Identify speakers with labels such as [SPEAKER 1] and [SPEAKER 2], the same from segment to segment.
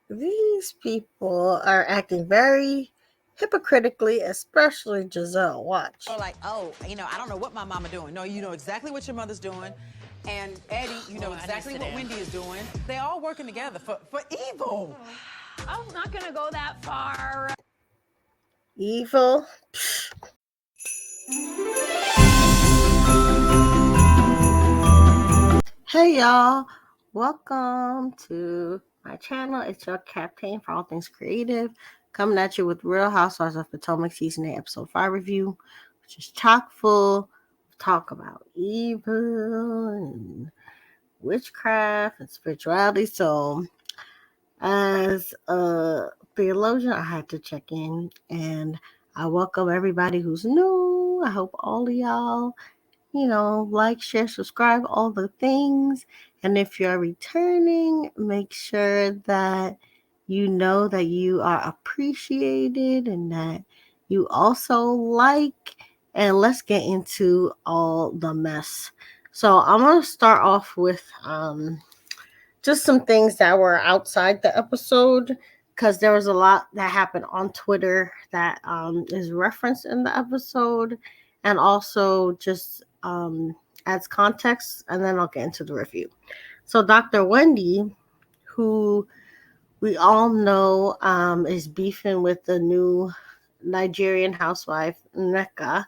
[SPEAKER 1] These people are acting very hypocritically, especially Giselle. Watch.
[SPEAKER 2] Or like, oh, I don't know what my mama doing. No, you know exactly what your mother's doing. And Eddie, you know exactly what Wendy is doing. They all working together for evil.
[SPEAKER 3] I'm not gonna go that far.
[SPEAKER 1] Evil. Hey y'all, welcome to my channel. It's your captain for all things creative, coming at you with Real Housewives of Potomac Season 8 Episode 5 review, which is chock full of talk about evil and witchcraft and spirituality. So as a theologian, I had to check in, and I welcome everybody who's new. I hope all of y'all like, share, subscribe, all the things. And if you're returning, make sure that you know that you are appreciated and that you also like. And let's get into all the mess. So I'm going to start off with just some things that were outside the episode, because there was a lot that happened on Twitter that is referenced in the episode, and also just adds context, and then I'll get into the review. So Dr. Wendy, who we all know is beefing with the new Nigerian housewife, Nneka,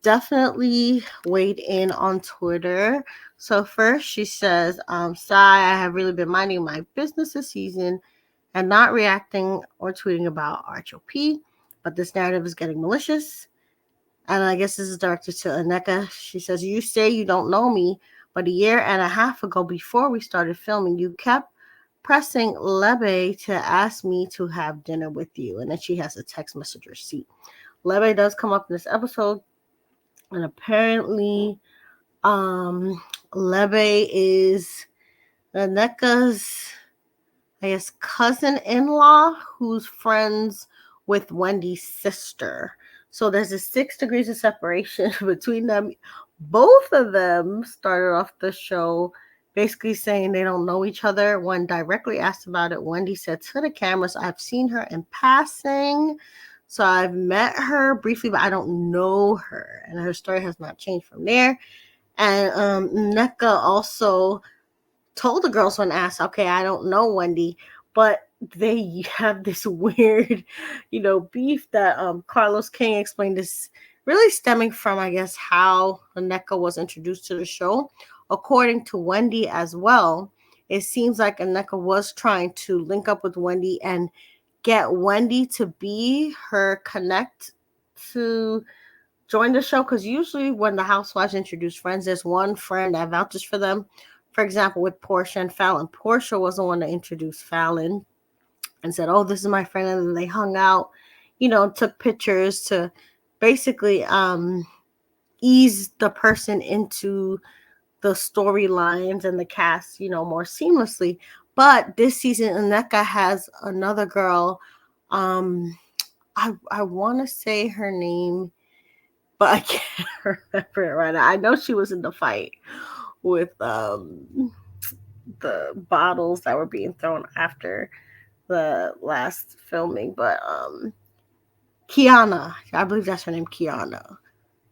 [SPEAKER 1] definitely weighed in on Twitter. So first she says, Sai, I have really been minding my business this season and not reacting or tweeting about RHOP, but this narrative is getting malicious. And I guess this is directed to Nneka. She says, you say you don't know me, but a year and a half ago, before we started filming, you kept pressing Lebe to ask me to have dinner with you. And then she has a text message receipt. Lebe does come up in this episode, and apparently Lebe is Nneka's, I guess, cousin-in-law who's friends with Wendy's sister. So there's a 6 degrees of separation between them. Both of them started off the show basically saying they don't know each other. When directly asked about it, Wendy said to the cameras, I've seen her in passing. So I've met her briefly, but I don't know her. And her story has not changed from there. And Nneka also told the girls when asked, okay, I don't know Wendy, but they have this weird, beef that Carlos King explained, this really stemming from, I guess, how Nneka was introduced to the show. According to Wendy as well, it seems like Nneka was trying to link up with Wendy and get Wendy to be her connect to join the show, because usually when the housewives introduce friends, there's one friend that vouches for them. For example, with Portia and Fallon, Portia was the one that introduced Fallon and said, oh, this is my friend, and then they hung out, took pictures to basically ease the person into the storylines and the cast, more seamlessly. But this season, Nneka has another girl. I want to say her name, but I can't remember it right now. I know she was in the fight with the bottles that were being thrown after the last filming, but Kiana, I believe that's her name, Kiana,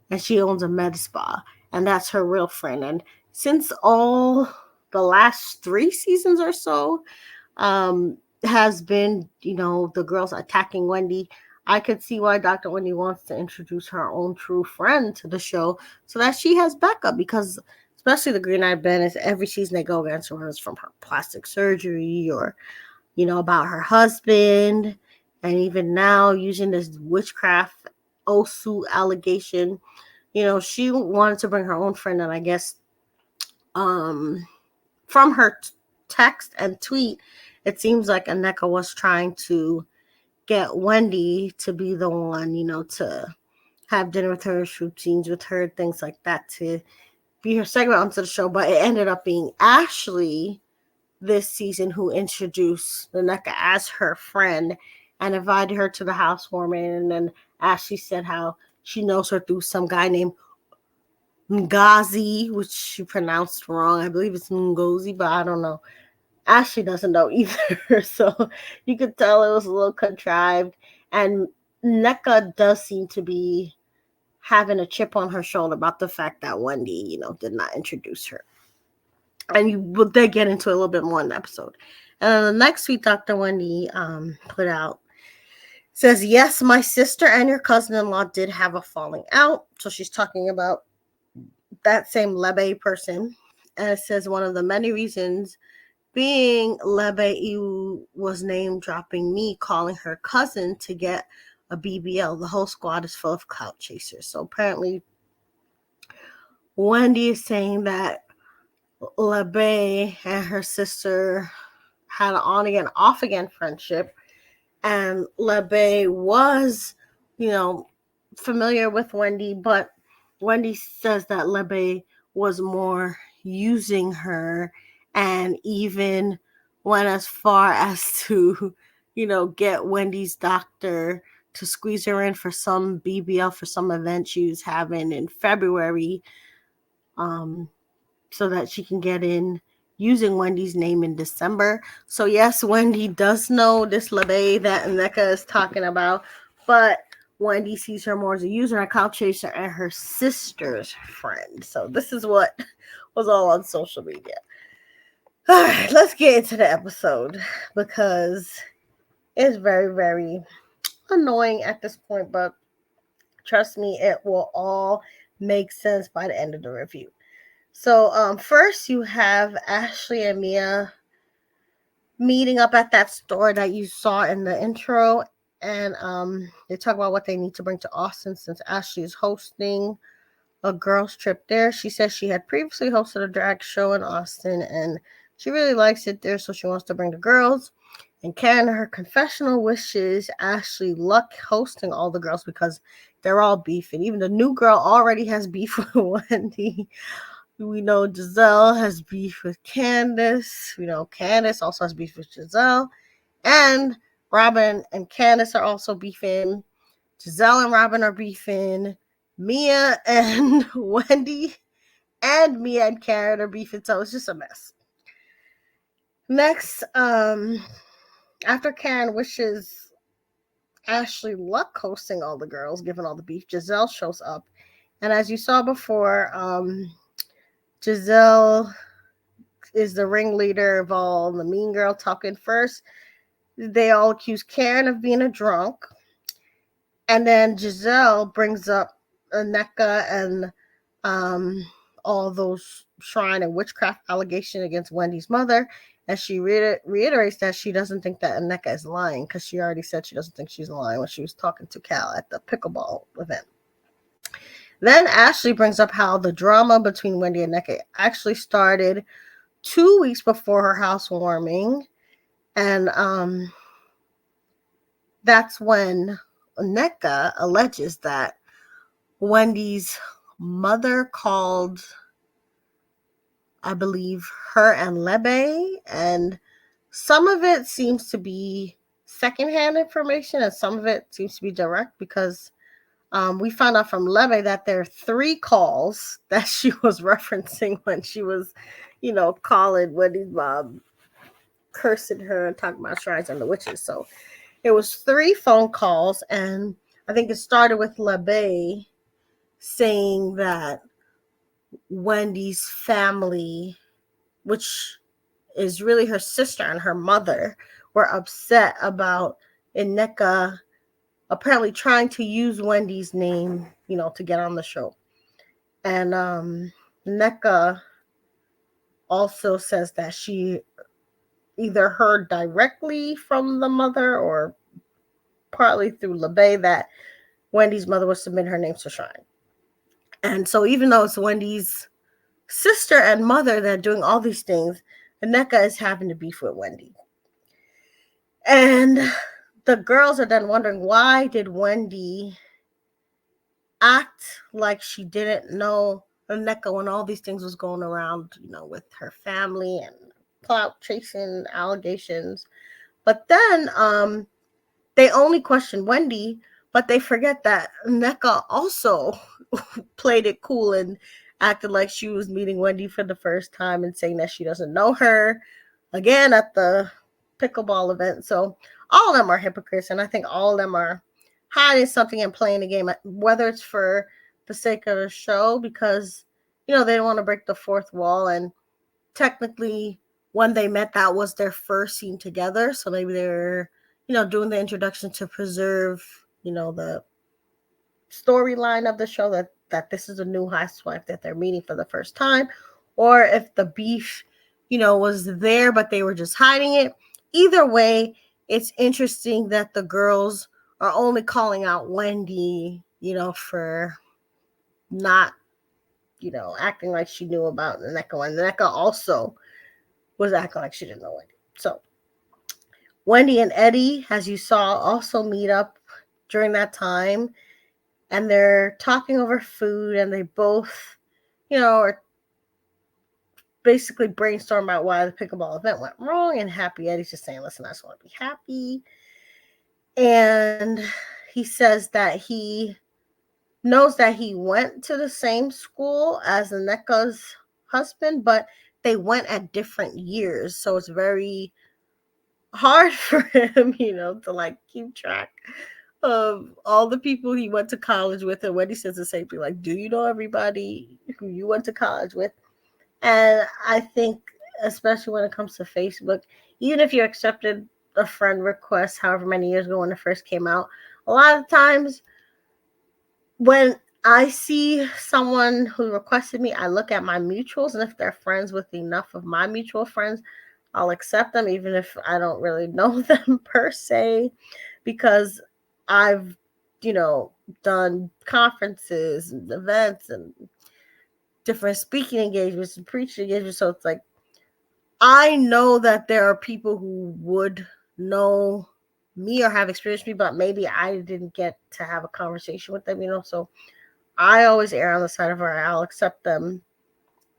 [SPEAKER 1] and she owns a med spa, and that's her real friend. And since all the last 3 seasons or so has been, the girls attacking Wendy, I could see why Dr. Wendy wants to introduce her own true friend to the show so that she has backup, because especially the Green Eyed Bandits, every season they go against her is from her plastic surgery or, about her husband. And even now, using this witchcraft Osu allegation, she wanted to bring her own friend. And I guess from her text and tweet, it seems like Nneka was trying to get Wendy to be the one, to have dinner with her, shoot scenes with her, things like that, to be her segment onto the show. But it ended up being Ashley this season who introduced Nneka as her friend and invited her to the housewarming. And then Ashley said how she knows her through some guy named Ngazi, which she pronounced wrong. I believe it's Ngozi, but I don't know. Ashley doesn't know either. So you could tell it was a little contrived. And Nneka does seem to be having a chip on her shoulder about the fact that Wendy, did not introduce her. And you will then get into a little bit more in the episode. And then the next tweet Dr. Wendy put out says, yes, my sister and your cousin-in-law did have a falling out. So she's talking about that same Lebe person. And it says one of the many reasons being Lebe was name dropping me, calling her cousin to get a BBL. The whole squad is full of clout chasers. So apparently Wendy is saying that Lebe and her sister had an on again, off again friendship. And Lebe was, familiar with Wendy, but Wendy says that Lebe was more using her and even went as far as to, get Wendy's doctor to squeeze her in for some BBL for some event she was having in February, so that she can get in using Wendy's name in December. So yes, Wendy does know this Lebe that Nneka is talking about, but Wendy sees her more as a user, a clout chaser, and her sister's friend. So this is what was all on social media. All right, let's get into the episode because it's very, very annoying at this point, but trust me, it will all make sense by the end of the review. So first you have Ashley and Mia meeting up at that store that you saw in the intro, and they talk about what they need to bring to Austin since Ashley is hosting a girls trip there. She says she had previously hosted a drag show in Austin and she really likes it there, so she wants to bring the girls. And Karen, her confessional, wishes Ashley luck hosting all the girls because they're all beefing. Even the new girl already has beef with Wendy. We know Giselle has beef with Candace. We know Candace also has beef with Giselle. And Robin and Candace are also beefing. Giselle and Robin are beefing. Mia and Wendy and Mia and Karen are beefing. So it's just a mess. Next, after Karen wishes Ashley luck hosting all the girls, given all the beef, Giselle shows up. And as you saw before, Giselle is the ringleader of all the mean girl talking first. They all accuse Karen of being a drunk. And then Giselle brings up Nneka and all those shrine and witchcraft allegations against Wendy's mother. And she reiterates that she doesn't think that Nneka is lying because she already said she doesn't think she's lying when she was talking to Cal at the pickleball event. Then Ashley brings up how the drama between Wendy and Nneka actually started 2 weeks before her housewarming. And that's when Nneka alleges that Wendy's mother called, I believe, her and Lebe. And some of it seems to be secondhand information and some of it seems to be direct because we found out from Lebe that there are 3 calls that she was referencing when she was, calling Wendy's mom, cursing her and talking about shrines and the witches. So it was 3 phone calls, and I think it started with Lebe saying that Wendy's family, which is really her sister and her mother, were upset about Nneka apparently trying to use Wendy's name, to get on the show. And Nneka also says that she either heard directly from the mother or partly through Lebe that Wendy's mother would submit her name to shrine. And so even though it's Wendy's sister and mother that are doing all these things, Nneka is having to beef with Wendy. And the girls are then wondering, why did Wendy act like she didn't know Nneka when all these things was going around, with her family and clout chasing allegations. But then they only question Wendy, but they forget that Nneka also played it cool and acted like she was meeting Wendy for the first time and saying that she doesn't know her. again at the pickleball event. So all of them are hypocrites, and I think all of them are hiding something and playing the game, whether it's for the sake of the show, because they don't want to break the fourth wall. And technically, when they met, that was their first scene together. So maybe they're doing the introduction to preserve the storyline of the show, that this is a new housewife that they're meeting for the first time, or if the beef was there but they were just hiding it. Either way, it's interesting that the girls are only calling out Wendy for not acting like she knew about Nneka, and Nneka also was acting like she didn't know Wendy. So Wendy and Eddie, as you saw, also meet up during that time, and they're talking over food, and they both, are basically brainstorm about why the pickleball event went wrong. And Happy Eddie's just saying, listen, I just want to be happy. And he says that he knows that he went to the same school as Nneka's husband, but they went at different years. So it's very hard for him, to like keep track of all the people he went to college with. And when he says the same thing, like, do you know everybody who you went to college with? And I think, especially when it comes to Facebook, even if you accepted a friend request however many years ago when it first came out, a lot of times when I see someone who requested me, I look at my mutuals, and if they're friends with enough of my mutual friends, I'll accept them, even if I don't really know them per se, because I've, done conferences and events and different speaking engagements and preaching engagements. So it's like, I know that there are people who would know me or have experienced me, but maybe I didn't get to have a conversation with them, so I always err on the side of I'll accept them,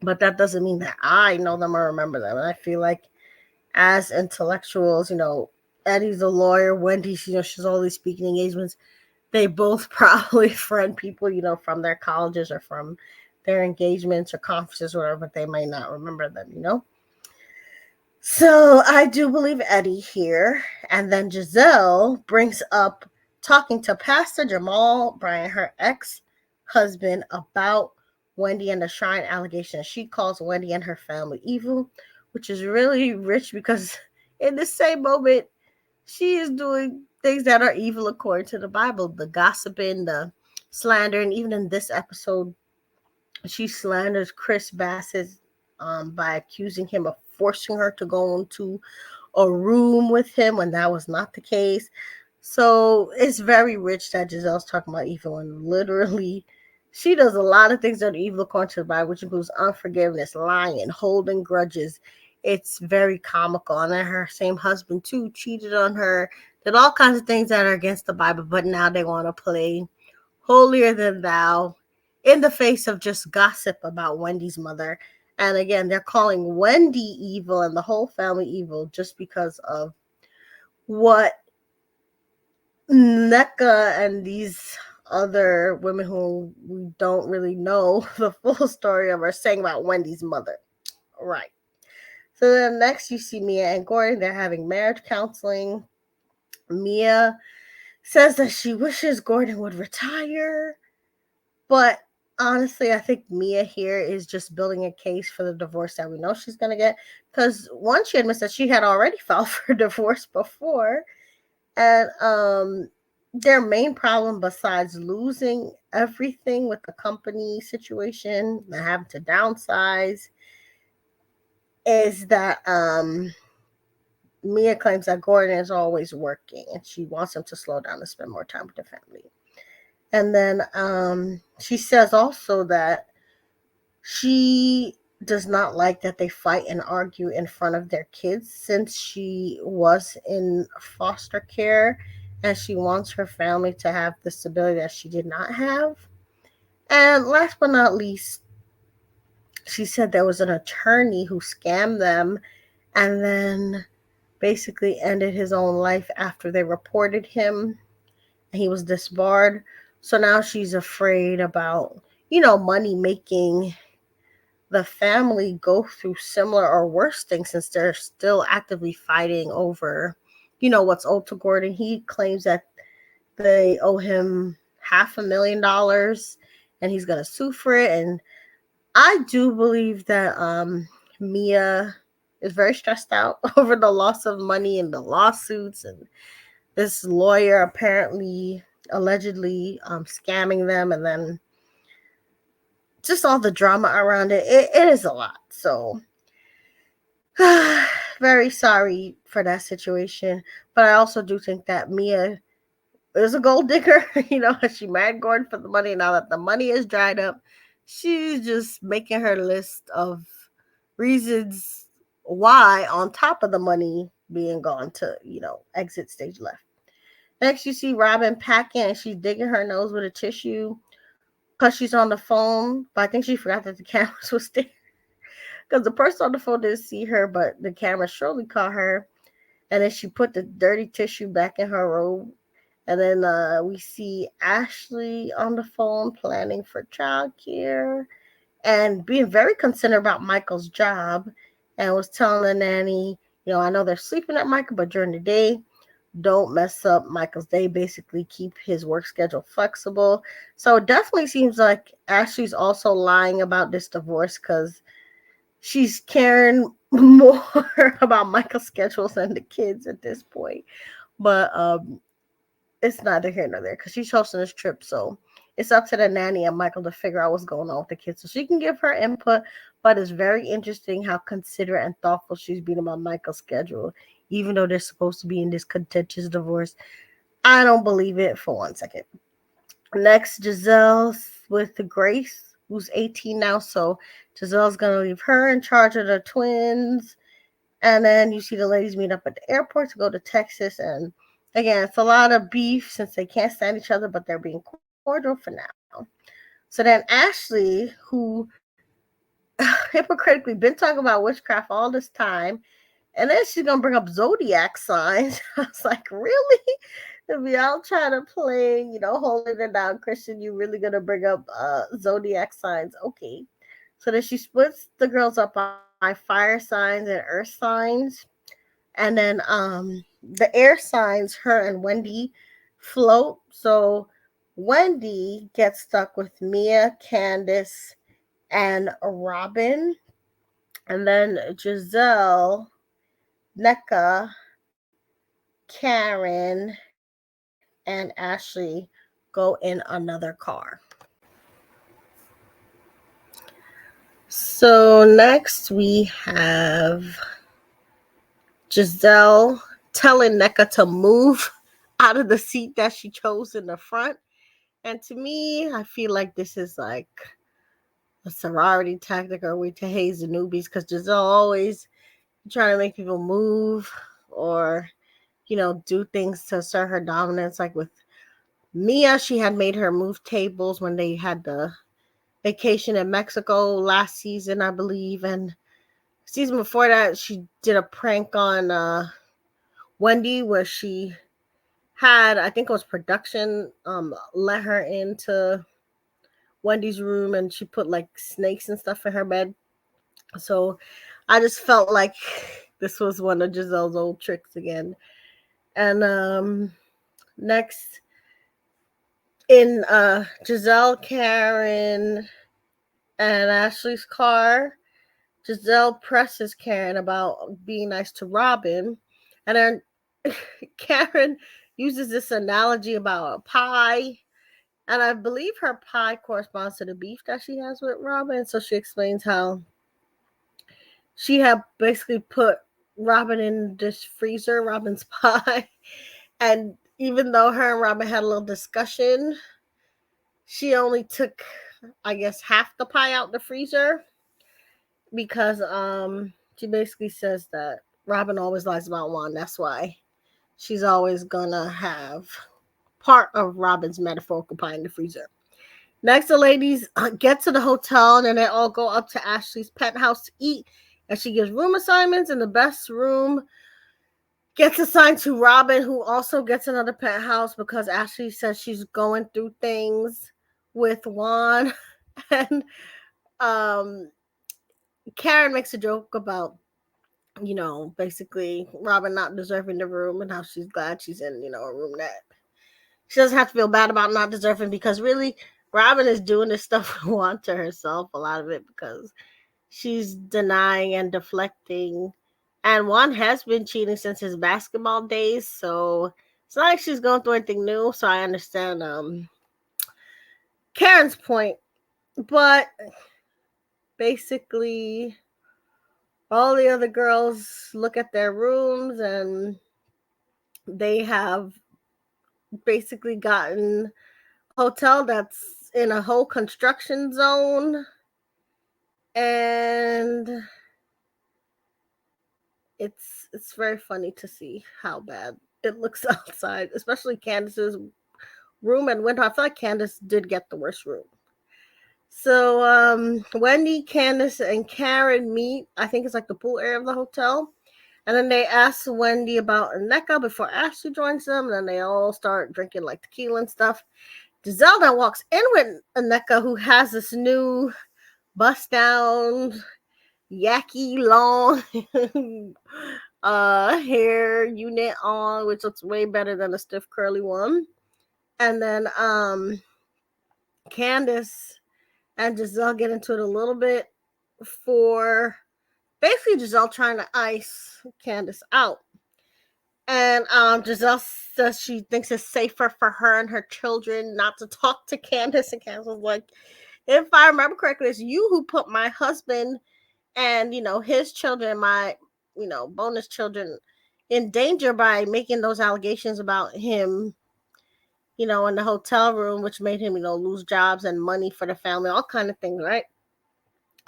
[SPEAKER 1] but that doesn't mean that I know them or remember them. And I feel like as intellectuals, Eddie's a lawyer, Wendy, she's all these speaking engagements. They both probably friend people, from their colleges or from their engagements or conferences or whatever, but they might not remember them. So I do believe Eddie here. And then Giselle brings up talking to Pastor Jamal Bryant, her ex-husband, about Wendy and the shrine allegation. She calls Wendy and her family evil, which is really rich because in the same moment, she is doing things that are evil according to the Bible, the gossiping, the slander, and even in this episode, she slanders Chris Bassett by accusing him of forcing her to go into a room with him when that was not the case. So it's very rich that Giselle's talking about evil, and literally she does a lot of things that are evil according to the Bible, which includes unforgiveness, lying, holding grudges. It's very comical. And then her same husband too cheated on her, did all kinds of things that are against the Bible, but now they want to play holier than thou in the face of just gossip about Wendy's mother. And again, they're calling Wendy evil and the whole family evil just because of what Nneka and these other women who we don't really know the full story of are saying about Wendy's mother. Right. So then next you see Mia and Gordon. They're having marriage counseling. Mia says that she wishes Gordon would retire. But honestly, I think Mia here is just building a case for the divorce that we know she's going to get. Because one, she admits that she had already filed for divorce before. And their main problem, besides losing everything with the company situation and having to downsize, is that Mia claims that Gordon is always working and she wants him to slow down and spend more time with the family. And then she says also that she does not like that they fight and argue in front of their kids since she was in foster care, and she wants her family to have the stability that she did not have. And last but not least, she said there was an attorney who scammed them and then basically ended his own life after they reported him. He was disbarred. So now she's afraid about, money making the family go through similar or worse things since they're still actively fighting over, what's owed to Gordon. He claims that they owe him $500,000 and he's going to sue for it. And I do believe that Mia is very stressed out over the loss of money and the lawsuits, and this lawyer apparently allegedly scamming them, and then just all the drama around it. It is a lot. So very sorry for that situation. But I also do think that Mia is a gold digger. She married Gordon for the money. Now that the money is dried up, she's just making her list of reasons why, on top of the money being gone, to, exit stage left. Next, you see Robin packing, and she's digging her nose with a tissue because she's on the phone. But I think she forgot that the cameras was there, because the person on the phone didn't see her, but the camera surely caught her. And then she put the dirty tissue back in her robe. And then we see Ashley on the phone planning for childcare and being very concerned about Michael's job, and was telling the nanny, I know they're sleeping at Michael, but during the day, don't mess up Michael's day. Basically, keep his work schedule flexible. So it definitely seems like Ashley's also lying about this divorce, because she's caring more about Michael's schedules than the kids at this point. But it's neither here nor there, because she's hosting this trip. So it's up to the nanny and Michael to figure out what's going on with the kids, so she can give her input. But it's very interesting how considerate and thoughtful she's been about Michael's schedule, even though they're supposed to be in this contentious divorce. I don't believe it for 1 second. Next, Giselle with Grace, who's 18 now. So Giselle's going to leave her in charge of the twins. And then you see the ladies meet up at the airport to go to Texas. And again, it's a lot of beef since they can't stand each other, but they're being cordial for now. So then Ashley, who hypocritically been talking about witchcraft all this time, and then she's going to bring up zodiac signs. I was like, really? If y'all try to play, holding it down Christian, you really going to bring up zodiac signs? Okay. So then she splits the girls up by fire signs and earth signs. And then the air signs, her and Wendy float. So Wendy gets stuck with Mia, Candace, and Robin. And then Giselle, Nneka, Karen, and Ashley go in another car. So next we have Giselle telling Nneka to move out of the seat that she chose in the front. And to me, I feel like this is like a sorority tactic or a way to haze the newbies, because Giselle always trying to make people move or, do things to assert her dominance. Like with Mia, she had made her move tables when they had the vacation in Mexico last season, I believe. And season before that, she did a prank on Wendy, where she had, I think it was production, let her into Wendy's room, and she put like snakes and stuff in her bed. So I just felt like this was one of Giselle's old tricks again. And next, in Giselle, Karen, and Ashley's car, Giselle presses Karen about being nice to Robin. And then Karen uses this analogy about a pie. And I believe her pie corresponds to the beef that she has with Robin. So she explains how she had basically put Robin in this freezer, Robin's pie. And even though her and Robin had a little discussion, she only took, I guess, half the pie out the freezer, because she basically says that Robin always lies about one. That's why she's always gonna have part of Robin's metaphorical pie in the freezer. Next, the ladies get to the hotel, and then they all go up to Ashley's penthouse to eat. And she gives room assignments, and the best room gets assigned to Robin, who also gets another penthouse because Ashley says she's going through things with Juan. And Karen makes a joke about, basically Robin not deserving the room and how she's glad she's in, a room that she doesn't have to feel bad about not deserving, because really Robin is doing this stuff want to herself, a lot of it, because she's denying and deflecting. And Juan has been cheating since his basketball days, so it's not like she's going through anything new. So I understand Karen's point. But basically, all the other girls look at their rooms and they have basically gotten a hotel that's in a whole construction zone. And it's very funny to see how bad it looks outside, especially Candace's room and window. I feel like Candace did get the worst room. So Wendy, Candace, and Karen meet. I think it's like the pool area of the hotel. And then they ask Wendy about Nneka before Ashley joins them. And then they all start drinking like tequila and stuff. Giselle then walks in with Nneka, who has this new bust down, yacky, long hair unit on, which looks way better than a stiff curly one. And then Candace and Giselle get into it a little bit for basically Giselle trying to ice Candace out. And Giselle says she thinks it's safer for her and her children not to talk to Candace. And Candace was like, if I remember correctly, it's you who put my husband and, his children, my, bonus children, in danger by making those allegations about him, in the hotel room, which made him, lose jobs and money for the family, all kind of things, right?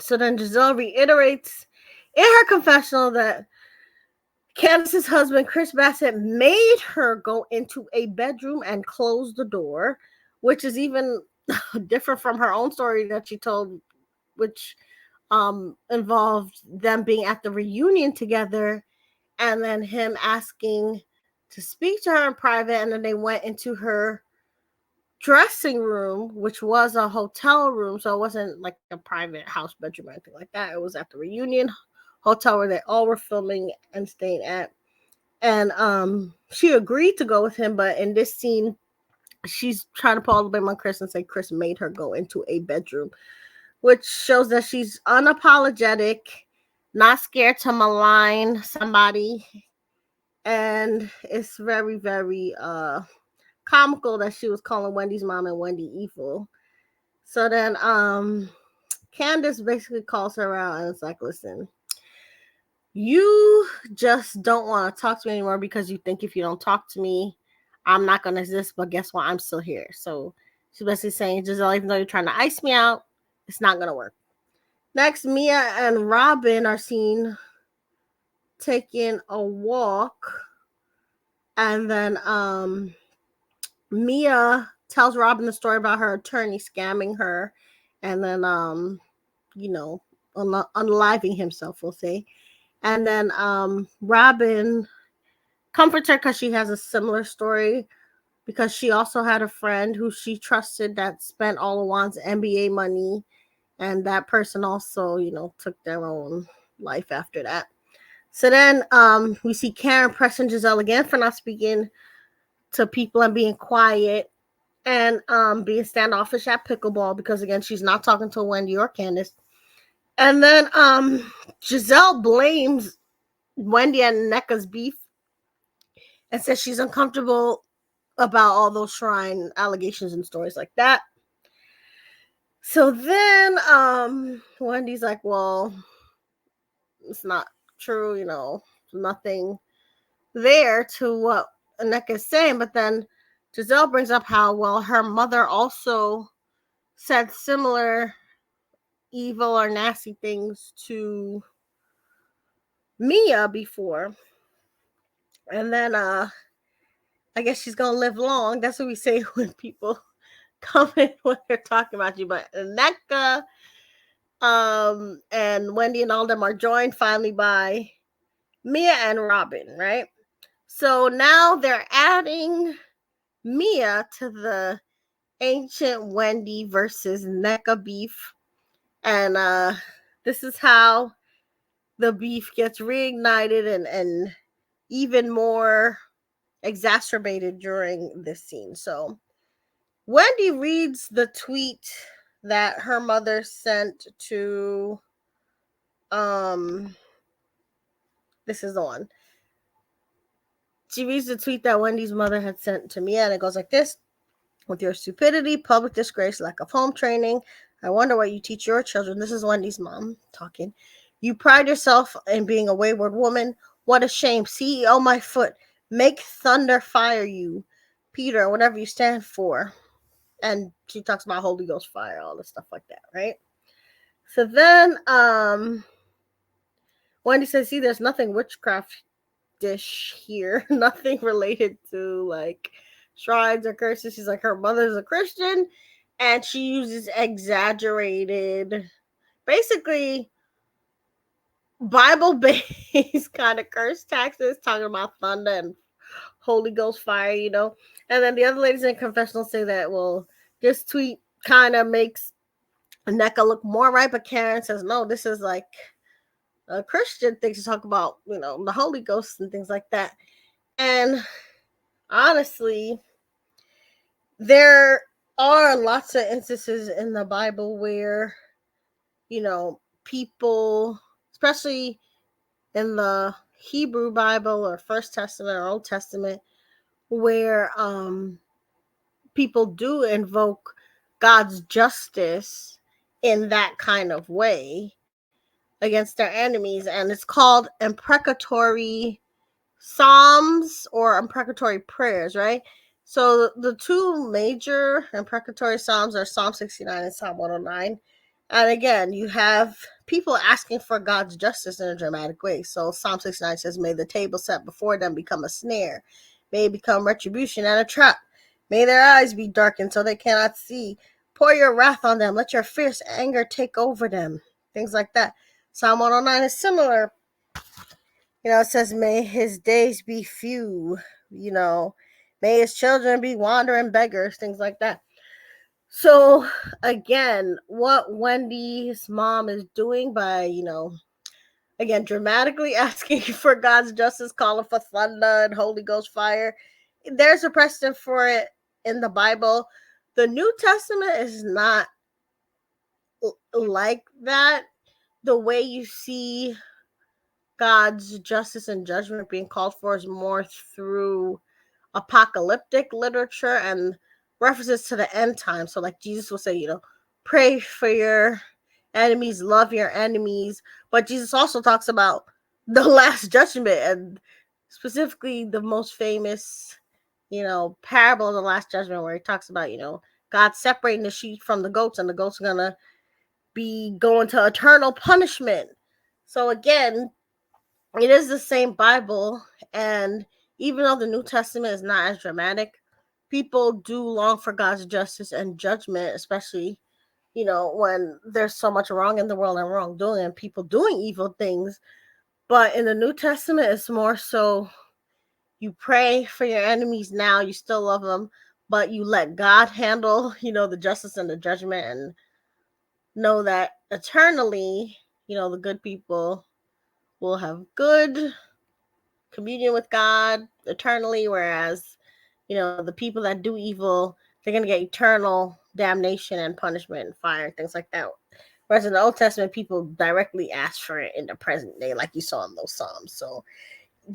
[SPEAKER 1] So then Giselle reiterates in her confessional that Candace's husband, Chris Bassett, made her go into a bedroom and close the door, which is even different from her own story that she told, which involved them being at the reunion together and then him asking to speak to her in private. And then they went into her dressing room, which was a hotel room. So it wasn't like a private house bedroom or anything like that. It was at the reunion hotel where they all were filming and staying at. And she agreed to go with him. But in this scene, she's trying to pull all the blame on Chris and say Chris made her go into a bedroom, which shows that she's unapologetic, not scared to malign somebody. And it's very, very comical that she was calling Wendy's mom and Wendy evil. So then Candace basically calls her out and it's like, listen, you just don't want to talk to me anymore because you think if you don't talk to me, I'm not going to exist. But guess what? I'm still here. So she's basically saying, Giselle, even though you're trying to ice me out, it's not going to work. Next, Mia and Robin are seen taking a walk. And then Mia tells Robin the story about her attorney scamming her and then, unaliving himself, we'll say. And then Robin comforts her because she has a similar story, because she also had a friend who she trusted that spent all of Juan's NBA money. And that person also, took their own life after that. So then we see Karen pressing Giselle again for not speaking to people and being quiet and being standoffish at pickleball because, again, she's not talking to Wendy or Candace. And then Giselle blames Wendy and Nneka's beef and says she's uncomfortable about all those shrine allegations and stories like that. So then Wendy's like, well, it's not true, nothing there to what Nneka is saying. But then Giselle brings up how, well, her mother also said similar evil or nasty things to Mia before. And then I guess she's gonna live long. That's what we say when people come in when they're talking about you. But Nneka and Wendy and all them are joined finally by Mia and Robin, right? So now they're adding Mia to the ancient Wendy versus Nneka beef. And this is how the beef gets reignited and even more exacerbated during this scene. So Wendy reads the tweet that her mother sent to this is the one. She reads the tweet that Wendy's mother had sent to Mia, and it goes like this: with your stupidity, public disgrace, lack of home training, I wonder what you teach your children. This is Wendy's mom talking. You pride yourself in being a wayward woman. What a shame. CEO my foot. Make thunder fire you. Peter, whatever you stand for. And she talks about Holy Ghost fire, all this stuff like that, right? So then Wendy says, see, there's nothing witchcraft dish here. Nothing related to like shrines or curses. She's like, her mother's a Christian and she uses exaggerated, basically Bible-based kind of curse taxes, talking about thunder and Holy Ghost fire, you know. And then the other ladies in confessional say that, well, this tweet kind of makes Nneka look more right, but Karen says, no, this is like a Christian thing to talk about, you know, the Holy Ghost and things like that. And honestly, there are lots of instances in the Bible where, you know, people, especially in the Hebrew Bible or First Testament or Old Testament, where people do invoke God's justice in that kind of way against their enemies, and it's called imprecatory psalms or imprecatory prayers, right? So the two major imprecatory psalms are Psalm 69 and Psalm 109. And again, you have people asking for God's justice in a dramatic way. So Psalm 69 says, may the table set before them become a snare. May it become retribution and a trap. May their eyes be darkened so they cannot see. Pour your wrath on them. Let your fierce anger take over them. Things like that. Psalm 109 is similar. You know, it says, may his days be few. You know, may his children be wandering beggars. Things like that. So again, what Wendy's mom is doing by, you know, again, dramatically asking for God's justice, calling for thunder and Holy Ghost fire, there's a precedent for it in the Bible. The New Testament is not like that. The way you see God's justice and judgment being called for is more through apocalyptic literature and references to the end time. So like Jesus will say, you know, pray for your enemies, love your enemies. But Jesus also talks about the last judgment, and specifically the most famous, you know, parable of the last judgment, where he talks about, you know, God separating the sheep from the goats, and the goats are gonna be going to eternal punishment. So again, it is the same Bible, and even though the New Testament is not as dramatic, people do long for God's justice and judgment, especially, you know, when there's so much wrong in the world and wrongdoing and people doing evil things. But in the New Testament, it's more so you pray for your enemies now, you still love them, but you let God handle, you know, the justice and the judgment, and know that eternally, you know, the good people will have good communion with God eternally, whereas, you know, the people that do evil, they're going to get eternal damnation and punishment and fire and things like that. Whereas in the Old Testament, people directly ask for it in the present day, like you saw in those Psalms. So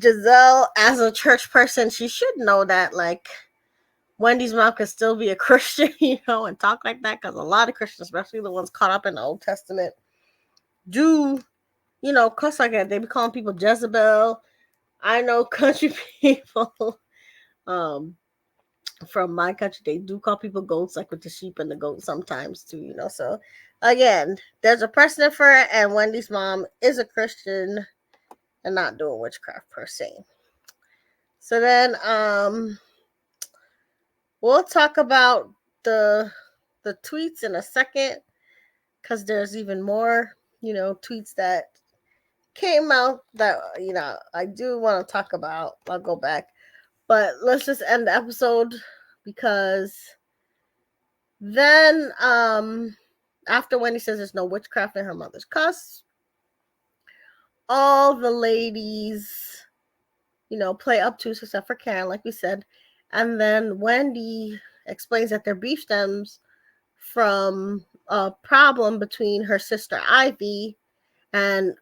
[SPEAKER 1] Giselle, as a church person, she should know that, like, Wendy's mom could still be a Christian, you know, and talk like that, because a lot of Christians, especially the ones caught up in the Old Testament, do, you know, cuss like that. They be calling people Jezebel. I know country people from my country, they do call people goats, like with the sheep and the goat sometimes too, you know. So again, there's a precedent for it, and Wendy's mom is a Christian and not doing witchcraft per se. So then we'll talk about the tweets in a second, because there's even more, you know, tweets that came out that, you know, I do want to talk about. I'll go back. But let's just end the episode, because then after Wendy says there's no witchcraft in her mother's cuss, all the ladies, play up to except for Karen, like we said. And then Wendy explains that their beef stems from a problem between her sister Ivy and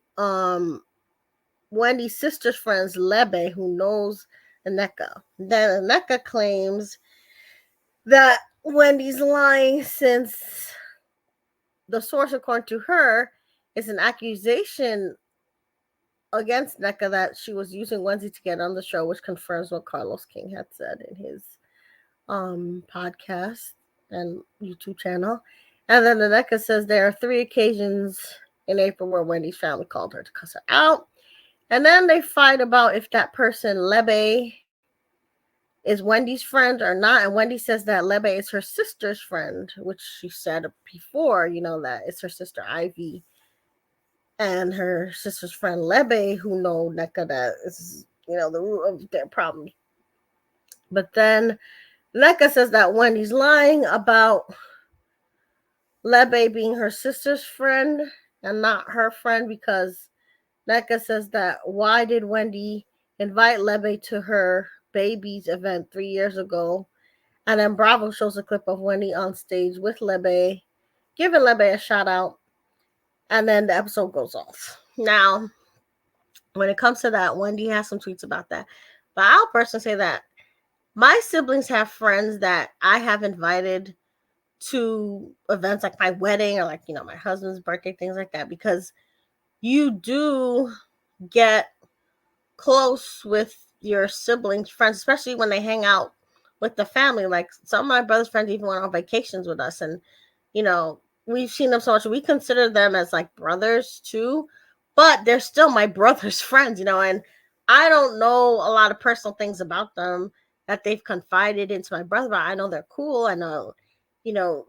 [SPEAKER 1] Wendy's sister's friends Lebe, who knows Nneka. Then Nneka claims that Wendy's lying since the source, according to her, is an accusation against Nneka that she was using Wendy to get on the show, which confirms what Carlos King had said in his podcast and YouTube channel. And then Nneka says there are 3 occasions in April where Wendy's family called her to cuss her out. And then they fight about if that person, Lebe, is Wendy's friend or not. And Wendy says that Lebe is her sister's friend, which she said before, that it's her sister Ivy and her sister's friend Lebe who know Nneka that is, the root of their problem. But then Nneka says that Wendy's lying about Lebe being her sister's friend and not her friend, because Nneka says that why did Wendy invite Lebe to her baby's event 3 years ago? And then Bravo shows a clip of Wendy on stage with Lebe, giving Lebe a shout out, and then the episode goes off. Now, when it comes to that, Wendy has some tweets about that. But I'll personally say that my siblings have friends that I have invited to events like my wedding or like, my husband's birthday, things like that, because you do get close with your siblings, friends, especially when they hang out with the family. Like some of my brother's friends even went on vacations with us, and we've seen them so much. We consider them as like brothers too, but they're still my brother's friends, and I don't know a lot of personal things about them that they've confided into my brother, but I know they're cool. I know,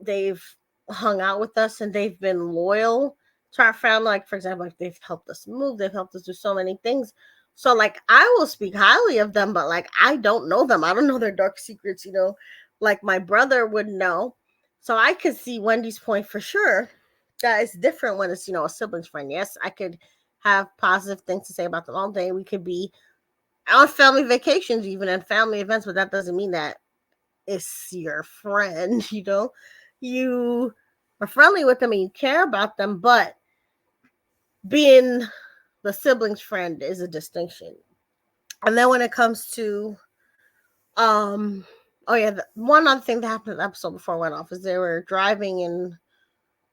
[SPEAKER 1] they've hung out with us and they've been loyal to our family. Like, for example, like they've helped us move, they've helped us do so many things. So, like, I will speak highly of them, but, like, I don't know them. I don't know their dark secrets, like my brother would know. So I could see Wendy's point for sure. That it's different when it's, a sibling's friend. Yes, I could have positive things to say about them all day. We could be on family vacations, even and family events, but that doesn't mean that it's your friend, You are friendly with them and you care about them, but being the sibling's friend is a distinction. And then when it comes to, one other thing that happened in the episode before I went off is they were driving in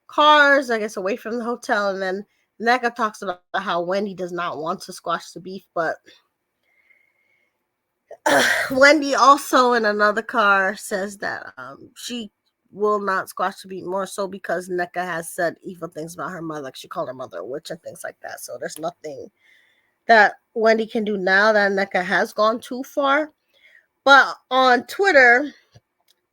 [SPEAKER 1] cars, I guess, away from the hotel, and then Nneka talks about how Wendy does not want to squash the beef, but Wendy also in another car says that she will not squash the beef, more so because Nneka has said evil things about her mother. Like she called her mother a witch and things like that. So there's nothing that Wendy can do now that Nneka has gone too far. But on Twitter,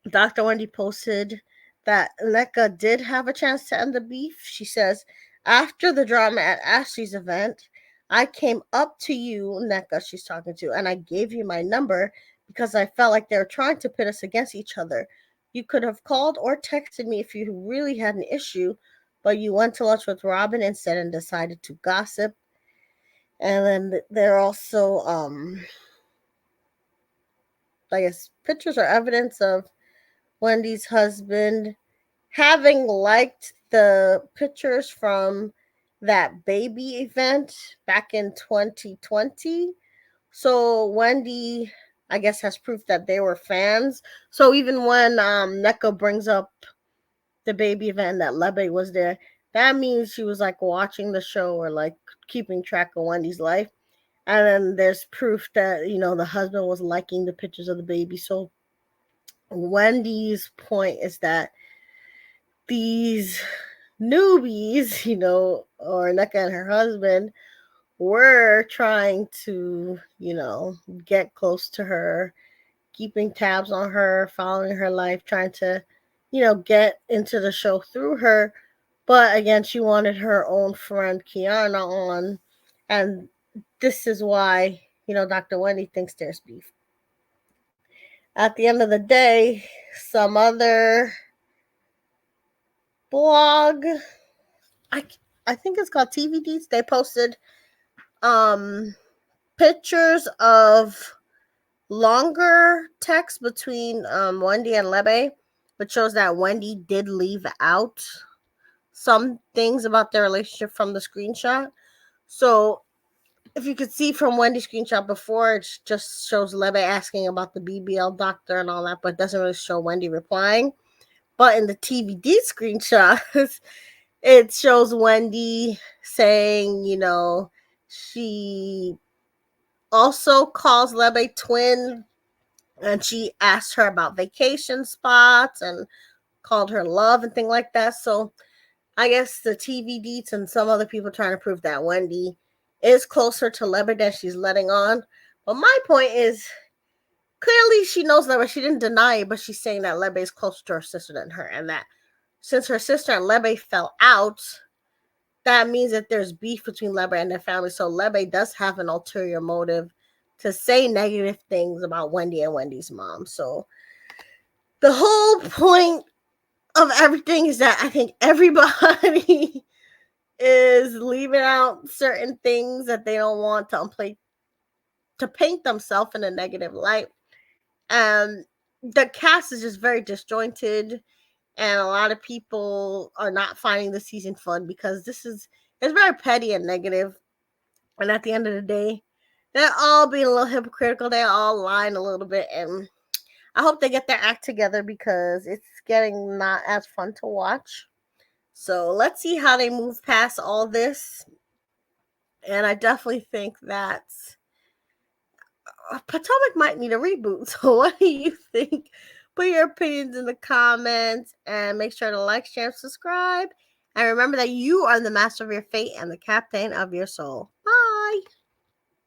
[SPEAKER 1] Dr. Wendy posted that Nneka did have a chance to end the beef. She says, after the drama at Ashley's event, I came up to you, Nneka, she's talking to, and I gave you my number because I felt like they were trying to pit us against each other. You could have called or texted me if you really had an issue, but you went to lunch with Robin instead and decided to gossip. And then there are also, I guess, pictures or evidence of Wendy's husband having liked the pictures from that baby event back in 2020. So Wendy, I guess, has proof that they were fans. So even when Nneka brings up the baby event that Lebe was there, that means she was like watching the show or like keeping track of Wendy's life. And then there's proof that, the husband was liking the pictures of the baby. So Wendy's point is that these newbies, or Nneka and her husband, were trying to, get close to her, keeping tabs on her, following her life, trying to, get into the show through her. But again, she wanted her own friend Kiana on. And this is why, Dr. Wendy thinks there's beef. At the end of the day, some other blog. I think it's called TVDs. They posted pictures of longer text between Wendy and Lebe, which shows that Wendy did leave out some things about their relationship from the screenshot. So if you could see from Wendy's screenshot before, it just shows Lebe asking about the BBL doctor and all that, but it doesn't really show Wendy replying. But in the TVD screenshots, it shows Wendy saying, she also calls Lebe twin, and she asked her about vacation spots and called her love and things like that. So I guess the TV deets and some other people trying to prove that Wendy is closer to Lebe than she's letting on. But my point is, clearly she knows Lebe. She didn't deny it, but she's saying that Lebe is closer to her sister than her, and that since her sister and Lebe fell out, that means that there's beef between Lebe and their family. So Lebe does have an ulterior motive to say negative things about Wendy and Wendy's mom. So the whole point of everything is that I think everybody is leaving out certain things that they don't want to paint themselves in a negative light. The cast is just very disjointed, and a lot of people are not finding the season fun because it's very petty and negative. And at the end of the day, they're all being a little hypocritical. They're all lying a little bit, and I hope they get their act together because it's getting not as fun to watch. So let's see how they move past all this. And I definitely think that Potomac might need a reboot. So what do you think? Put your opinions in the comments and make sure to like, share, and subscribe. And remember that you are the master of your fate and the captain of your soul. Bye.